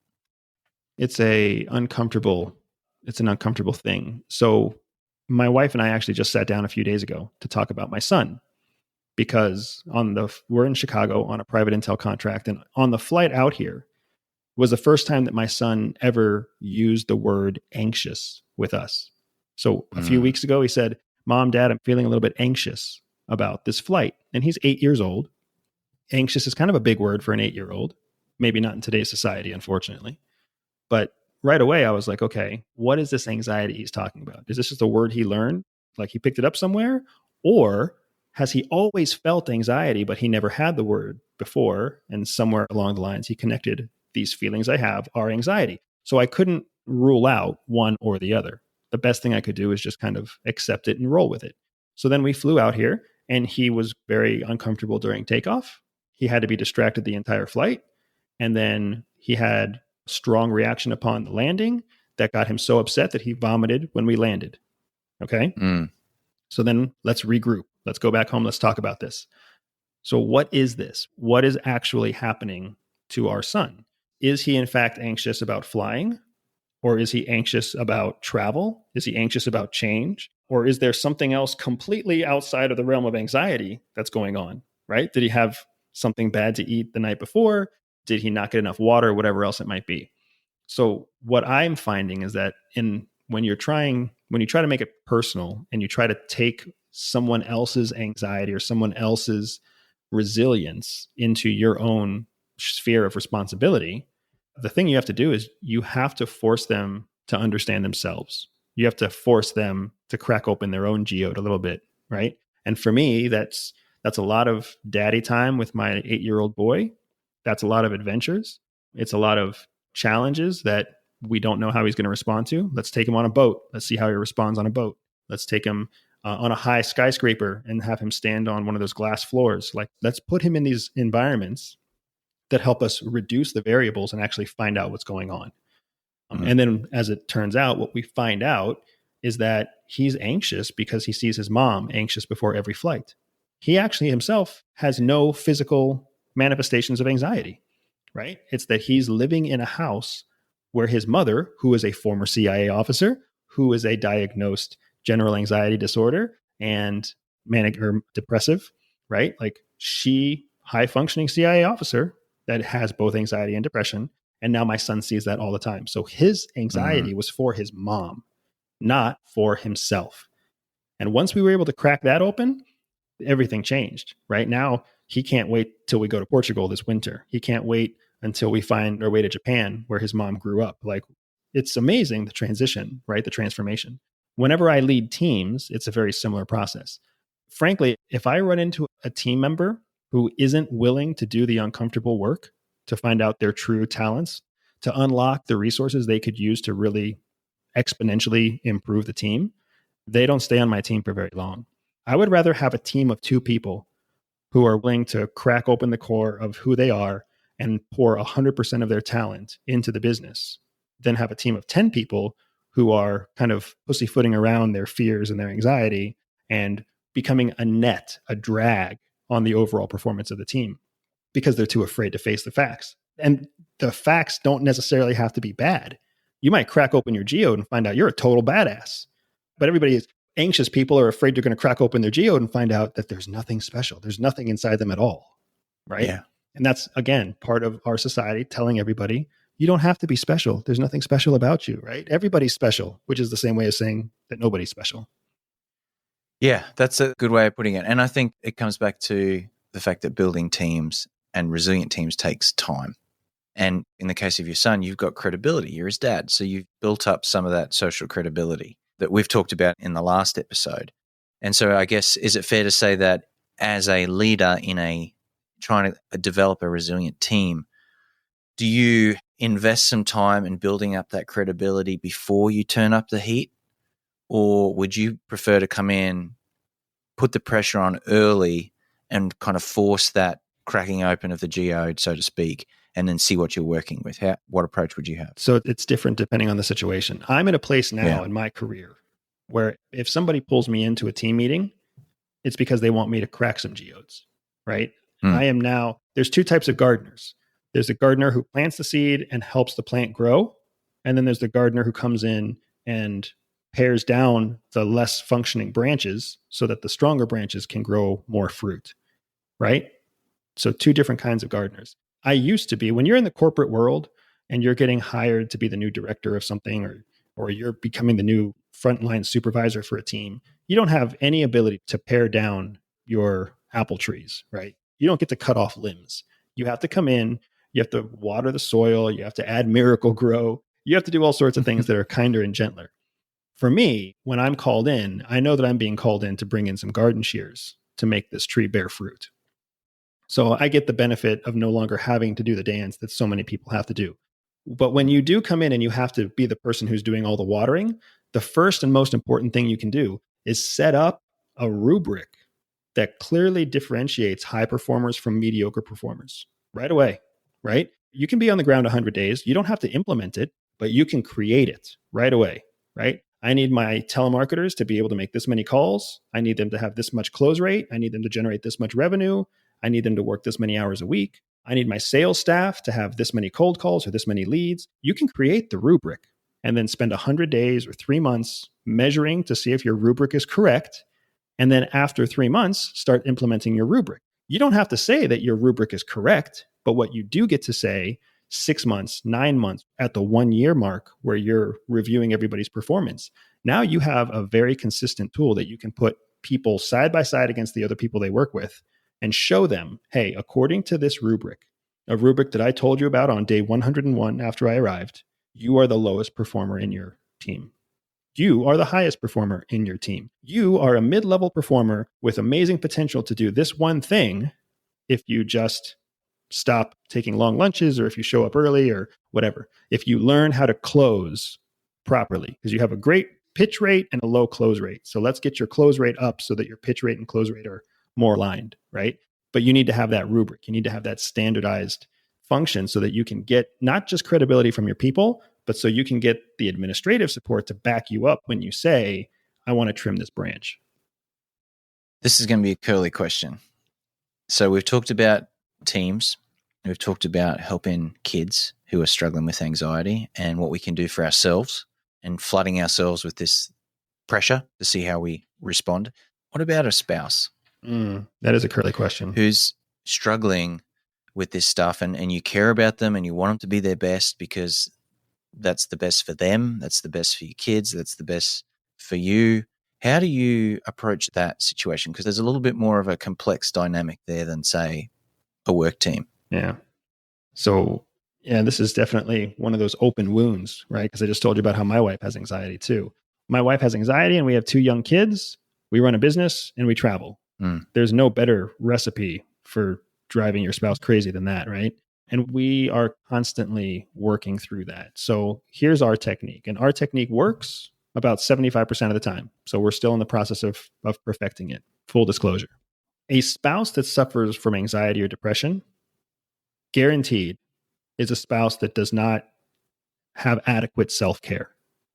It's an uncomfortable thing. So my wife and I actually just sat down a few days ago to talk about my son, because we're in Chicago on a private intel contract, and on the flight out here was the first time that my son ever used the word anxious with us. So a few weeks ago, he said, "Mom, Dad, I'm feeling a little bit anxious about this flight." And he's 8 years old. Anxious is kind of a big word for an 8-year-old. Maybe not in today's society, unfortunately. But right away, I was like, okay, what is this anxiety he's talking about? Is this just a word he learned? Like he picked it up somewhere? Or has he always felt anxiety, but he never had the word before? And somewhere along the lines, he connected, these feelings I have are anxiety. So I couldn't rule out one or the other. The best thing I could do is just kind of accept it and roll with it. So then we flew out here, and he was very uncomfortable during takeoff. He had to be distracted the entire flight. And then he had strong reaction upon the landing that got him so upset that he vomited when we landed. Okay. So then let's regroup. Let's go back home. Let's talk about this. So what is this? What is actually happening to our son? Is he in fact anxious about flying? Or is he anxious about travel? Is he anxious about change? Or is there something else completely outside of the realm of anxiety that's going on, right? Did he have something bad to eat the night before? Did he not get enough water? Whatever else it might be. So what I'm finding is that when you try to make it personal and you try to take someone else's anxiety or someone else's resilience into your own sphere of responsibility, the thing you have to do is you have to force them to understand themselves. You have to force them to crack open their own geode a little bit, right? And for me, that's a lot of daddy time with my 8-year-old boy. That's a lot of adventures. It's a lot of challenges that we don't know how he's going to respond to. Let's take him on a boat. Let's see how he responds on a boat. Let's take him on a high skyscraper and have him stand on one of those glass floors. Like, let's put him in these environments that help us reduce the variables and actually find out what's going on. And then as it turns out, what we find out is that he's anxious because he sees his mom anxious before every flight. He actually himself has no physical manifestations of anxiety, right? It's that he's living in a house where his mother, who is a former CIA officer, who is a diagnosed general anxiety disorder and manic or depressive, right? Like, she, high functioning CIA officer that has both anxiety and depression. And now my son sees that all the time. So his anxiety was for his mom, not for himself. And once we were able to crack that open, everything changed. Right now, he can't wait till we go to Portugal this winter. He can't wait until we find our way to Japan, where his mom grew up. Like, it's amazing, the transition, right? The transformation. Whenever I lead teams, it's a very similar process. Frankly, if I run into a team member who isn't willing to do the uncomfortable work, to find out their true talents, to unlock the resources they could use to really exponentially improve the team, they don't stay on my team for very long. I would rather have a team of 2 people who are willing to crack open the core of who they are and pour 100% of their talent into the business than have a team of 10 people who are kind of pussyfooting around their fears and their anxiety and becoming a drag on the overall performance of the team because they're too afraid to face the facts. And the facts don't necessarily have to be bad. You might crack open your geode and find out you're a total badass. But everybody is anxious. People are afraid they're going to crack open their geode and find out that there's nothing special. There's nothing inside them at all. Right? Yeah. And that's, again, part of our society telling everybody, you don't have to be special. There's nothing special about you, right? Everybody's special, which is the same way as saying that nobody's special. Yeah, that's a good way of putting it. And I think it comes back to the fact that building teams and resilient teams takes time. And in the case of your son, you've got credibility. You're his dad. So you've built up some of that social credibility that we've talked about in the last episode. And so I guess, is it fair to say that as a leader in trying to develop a resilient team, do you invest some time in building up that credibility before you turn up the heat? Or would you prefer to come in, put the pressure on early and kind of force that cracking open of the geode, so to speak, and then see what you're working with? What approach would you have? So it's different depending on the situation. I'm at a place now in my career where if somebody pulls me into a team meeting, it's because they want me to crack some geodes, right? I am now, there's 2 types of gardeners. There's the gardener who plants the seed and helps the plant grow. And then there's the gardener who comes in and pares down the less functioning branches so that the stronger branches can grow more fruit, right? So 2 different kinds of gardeners. I used to be, when you're in the corporate world and you're getting hired to be the new director of something, or you're becoming the new frontline supervisor for a team, you don't have any ability to pare down your apple trees, right? You don't get to cut off limbs. You have to come in, you have to water the soil, you have to add Miracle Grow, you have to do all sorts of things that are kinder and gentler. For me, when I'm called in, I know that I'm being called in to bring in some garden shears to make this tree bear fruit. So I get the benefit of no longer having to do the dance that so many people have to do. But when you do come in and you have to be the person who's doing all the watering, the first and most important thing you can do is set up a rubric that clearly differentiates high performers from mediocre performers right away, right? You can be on the ground 100 days. You don't have to implement it, but you can create it right away, right? I need my telemarketers to be able to make this many calls. I need them to have this much close rate. I need them to generate this much revenue. I need them to work this many hours a week. I need my sales staff to have this many cold calls or this many leads. You can create the rubric and then spend 100 days or 3 months measuring to see if your rubric is correct. And then after 3 months, start implementing your rubric. You don't have to say that your rubric is correct, but what you do get to say 6 months, 9 months, at the 1 year mark where you're reviewing everybody's performance. Now you have a very consistent tool that you can put people side by side against the other people they work with and show them, hey, according to this rubric, a rubric that I told you about on day 101 after I arrived, you are the lowest performer in your team. You are the highest performer in your team. You are a mid-level performer with amazing potential to do this one thing if you just stop taking long lunches or if you show up early or whatever. If you learn how to close properly, because you have a great pitch rate and a low close rate. So let's get your close rate up so that your pitch rate and close rate are more aligned, right? But you need to have that rubric. You need to have that standardized function so that you can get not just credibility from your people, but so you can get the administrative support to back you up when you say, I want to trim this branch. This is going to be a curly question. So we've talked about teams. We've talked about helping kids who are struggling with anxiety and what we can do for ourselves and flooding ourselves with this pressure to see how we respond. What about a spouse? That is a curly question. Who's struggling with this stuff and you care about them and you want them to be their best because that's the best for them, that's the best for your kids, that's the best for you. How do you approach that situation? Because there's a little bit more of a complex dynamic there than, say, a work team. Yeah. So, yeah, this is definitely one of those open wounds, right? Because I just told you about how my wife has anxiety too. My wife has anxiety and we have 2 young kids. We run a business and we travel. There's no better recipe for driving your spouse crazy than that, right? And we are constantly working through that. So here's our technique. And our technique works about 75% of the time. So we're still in the process of perfecting it. Full disclosure. A spouse that suffers from anxiety or depression, guaranteed, is a spouse that does not have adequate self-care.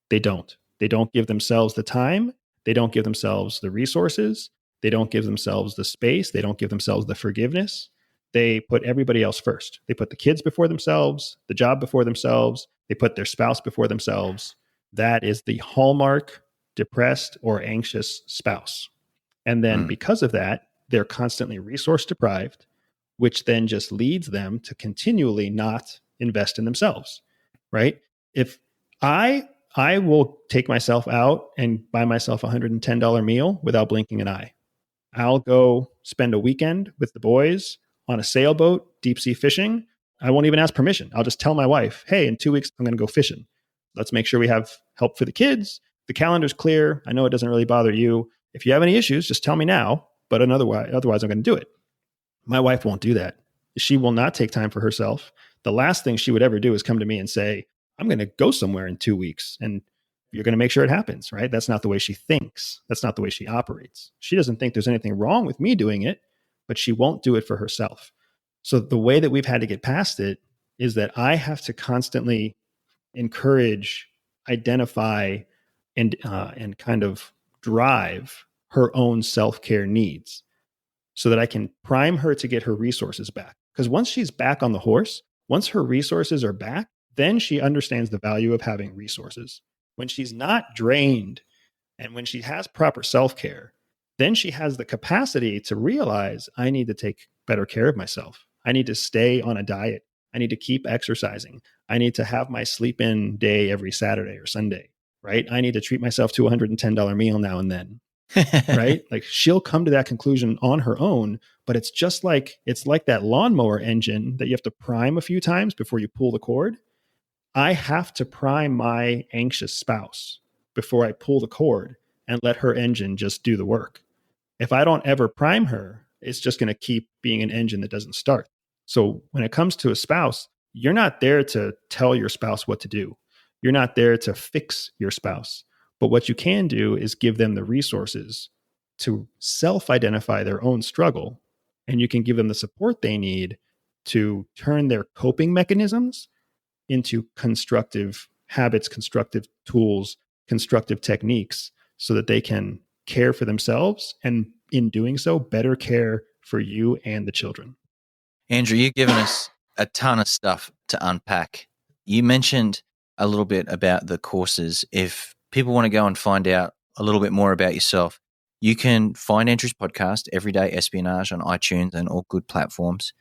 They don't. They don't give themselves the time. They don't give themselves the resources. They don't give themselves the space. They don't give themselves the forgiveness. They put everybody else first. They put the kids before themselves, the job before themselves. They put their spouse before themselves. That is the hallmark depressed or anxious spouse. And then because of that, they're constantly resource deprived, which then just leads them to continually not invest in themselves, right? If I will take myself out and buy myself a $110 meal without blinking an eye. I'll go spend a weekend with the boys on a sailboat, deep sea fishing. I won't even ask permission. I'll just tell my wife, hey, in 2 weeks, I'm going to go fishing. Let's make sure we have help for the kids. The calendar's clear. I know it doesn't really bother you. If you have any issues, just tell me now. But otherwise, I'm going to do it. My wife won't do that. She will not take time for herself. The last thing she would ever do is come to me and say, I'm going to go somewhere in 2 weeks and you're going to make sure it happens, right? That's not the way she thinks. That's not the way she operates. She doesn't think there's anything wrong with me doing it, but she won't do it for herself. So the way that we've had to get past it is that I have to constantly encourage, identify, and kind of drive her own self-care needs so that I can prime her to get her resources back. Because once she's back on the horse, once her resources are back, then she understands the value of having resources. When she's not drained and when she has proper self-care, then she has the capacity to realize I need to take better care of myself. I need to stay on a diet. I need to keep exercising. I need to have my sleep-in day every Saturday or Sunday, right? I need to treat myself to a $110 meal now and then, right? Like she'll come to that conclusion on her own, but it's like that lawnmower engine that you have to prime a few times before you pull the cord. I have to prime my anxious spouse before I pull the cord and let her engine just do the work. If I don't ever prime her, it's just going to keep being an engine that doesn't start. So when it comes to a spouse, you're not there to tell your spouse what to do. You're not there to fix your spouse. But what you can do is give them the resources to self-identify their own struggle, and you can give them the support they need to turn their coping mechanisms into constructive habits, constructive tools, constructive techniques so that they can care for themselves and in doing so, better care for you and the children. Andrew, you've given us a ton of stuff to unpack. You mentioned a little bit about the courses. If people want to go and find out a little bit more about yourself, you can find Andrew's podcast, Everyday Espionage, on iTunes and all good platforms.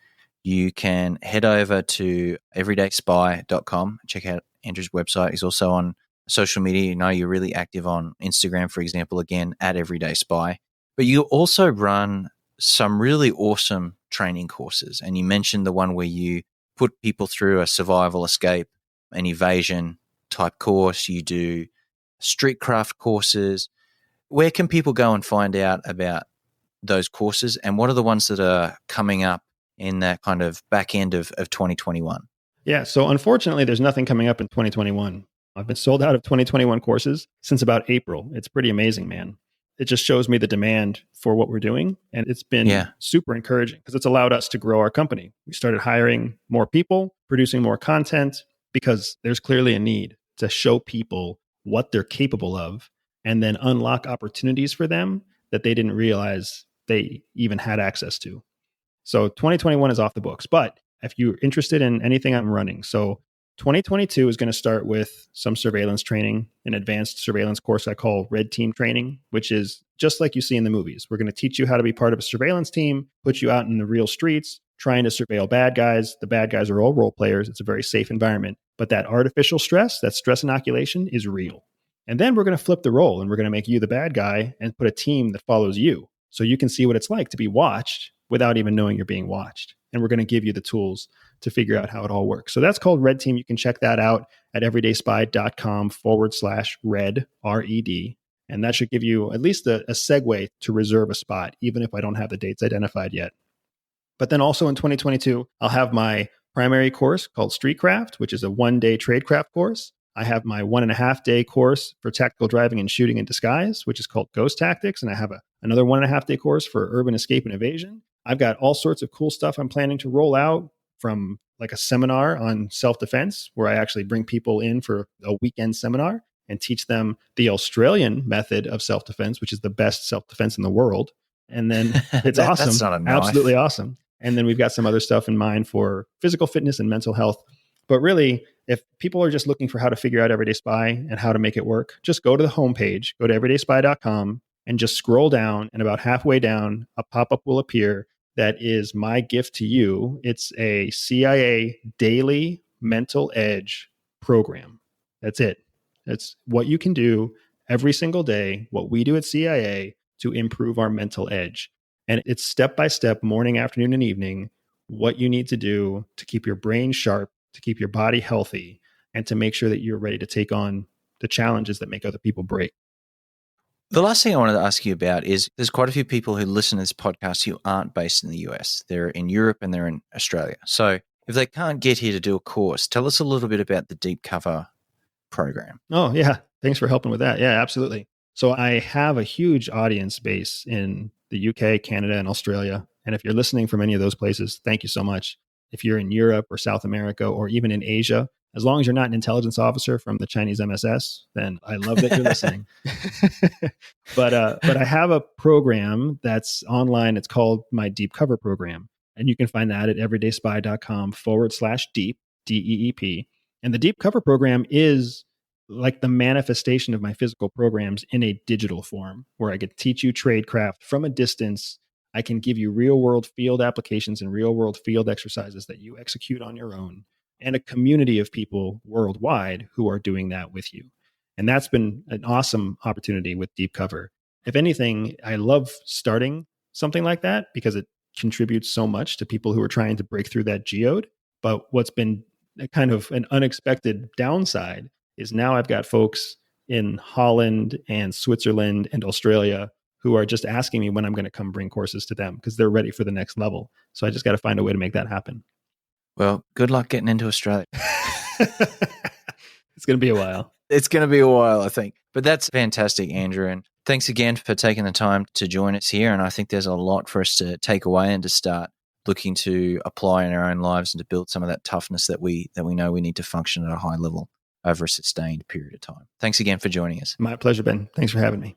You can head over to EveryDaySpy.com, check out Andrew's website. He's also on social media. You know you're really active on Instagram, for example, again, at EveryDaySpy. But you also run some really awesome training courses. And you mentioned the one where you put people through a survival, escape, and evasion type course. You do streetcraft courses. Where can people go and find out about those courses? And what are the ones that are coming up in that kind of back end of 2021? Yeah, so unfortunately, there's nothing coming up in 2021. I've been sold out of 2021 courses since about April. It's pretty amazing, man. It just shows me the demand for what we're doing. And it's been super encouraging because it's allowed us to grow our company. We started hiring more people, producing more content, because there's clearly a need to show people what they're capable of and then unlock opportunities for them that they didn't realize they even had access to. So 2021 is off the books. But if you're interested in anything I'm running, so 2022 is going to start with some surveillance training, an advanced surveillance course I call Red Team Training, which is just like you see in the movies. We're going to teach you how to be part of a surveillance team, put you out in the real streets, trying to surveil bad guys. The bad guys are all role players. It's a very safe environment. But that artificial stress, that stress inoculation is real. And then we're going to flip the role and we're going to make you the bad guy and put a team that follows you so you can see what it's like to be watched without even knowing you're being watched. And we're going to give you the tools to figure out how it all works. So that's called Red Team. You can check that out at everydayspy.com/red, RED. And that should give you at least a segue to reserve a spot, even if I don't have the dates identified yet. But then also in 2022, I'll have my primary course called Streetcraft, which is a 1-day tradecraft course. I have my 1.5-day course for tactical driving and shooting in disguise, which is called Ghost Tactics. And I have another 1.5-day course for urban escape and evasion. I've got all sorts of cool stuff I'm planning to roll out, from like a seminar on self-defense, where I actually bring people in for a weekend seminar and teach them the Australian method of self-defense, which is the best self-defense in the world. And then it's awesome. That's not a knife. Absolutely awesome. And then we've got some other stuff in mind for physical fitness and mental health. But really, if people are just looking for how to figure out Everyday Spy and how to make it work, just go to the homepage, go to everydayspy.com, and just scroll down. And about halfway down, a pop-up will appear that is my gift to you. It's a CIA daily mental edge program. That's it. That's what you can do every single day, what we do at CIA to improve our mental edge. And it's step by step, morning, afternoon, and evening, what you need to do to keep your brain sharp, to keep your body healthy, and to make sure that you're ready to take on the challenges that make other people break. The last thing I wanted to ask you about is there's quite a few people who listen to this podcast who aren't based in the US. They're in Europe and they're in Australia. So if they can't get here to do a course, tell us a little bit about the Deep Cover program. Oh, yeah. Thanks for helping with that. Yeah, absolutely. So I have a huge audience base in the UK, Canada, and Australia. And if you're listening from any of those places, thank you so much. If you're in Europe or South America or even in Asia, as long as you're not an intelligence officer from the Chinese MSS, then I love that you're listening. But I have a program that's online. It's called my Deep Cover program. And you can find that at everydayspy.com/deep, DEEP. And the Deep Cover program is like the manifestation of my physical programs in a digital form, where I could teach you tradecraft from a distance. I can give you real world field applications and real world field exercises that you execute on your own, and a community of people worldwide who are doing that with you. And that's been an awesome opportunity with Deep Cover. If anything, I love starting something like that because it contributes so much to people who are trying to break through that geode. But what's been a kind of an unexpected downside is now I've got folks in Holland and Switzerland and Australia who are just asking me when I'm going to come bring courses to them because they're ready for the next level. So I just got to find a way to make that happen. Well, good luck getting into Australia. It's going to be a while. It's going to be a while, I think. But that's fantastic, Andrew. And thanks again for taking the time to join us here. And I think there's a lot for us to take away and to start looking to apply in our own lives and to build some of that toughness that we know we need to function at a high level over a sustained period of time. Thanks again for joining us. My pleasure, Ben. Thanks for having me.